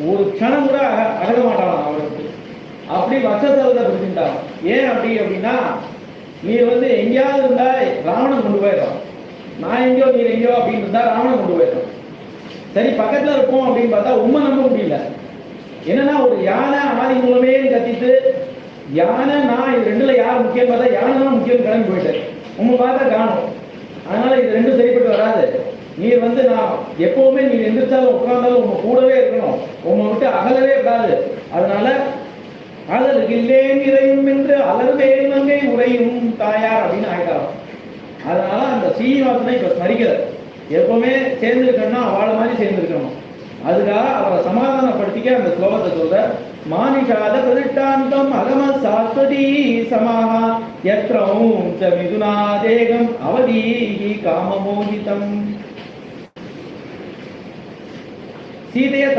ஒரு க்ஷணம் கூட அடங்க மாட்டான் அவருக்கு. அப்படி வச்சத்தை பிடிச்சிட்டான். ஏன் அப்படின்னா நீ எங்கேயாவது இருந்தா ராவணன் கொண்டு போயிடும், நான் எங்கேயோ நீ எங்கேயோ அப்படின்னு இருந்தா ராவணன் கொண்டு போயிடும். சரி பக்கத்துல இருப்போம் அப்படின்னு பார்த்தா உண்மை நம்ப முடியல. என்னன்னா ஒரு யானை ஆதி மூலமே கத்திட்டு யானை நான் இது ரெண்டுல யார் முக்கியம் பார்த்தா யானை தான் முக்கியம் கிளம்பி போயிட்டு உண்மை பார்த்தா காணும். அதனால இது ரெண்டும் சரிப்பட்டு வராது. நீ நான் எப்பவுமே நீ எந்திரிச்சாலும் உட்கார்ந்தாலும் உங்க கூடவே இருக்கணும், உங்க விட்டு அகலவே கூடாது. அதனால அதற்கு இல்லேன் இறையும் என்று அலர்வேல் மங்கை உரையும் தாயார் அப்படின்னு ஆயிட்டாராம். அதனால அந்த சீனிவாசனை இப்ப ஸ்மரிக்கிறார். எப்பவுமே சேர்ந்திருக்கணும்னா அவளை மாதிரி சேர்ந்திருக்கணும். அதுக்காக அவரை சமாதானப்படுத்திக்க அந்த ஸ்லோகத்தை சொல்ற. மானிஷாத பிரதிஷ்டாந்தம் அகம சாஸ்வதி சமாஹா யத்ரௌம் ச மிதுனாதேகம் அவதீஹி காமமோகிதம். சீதையை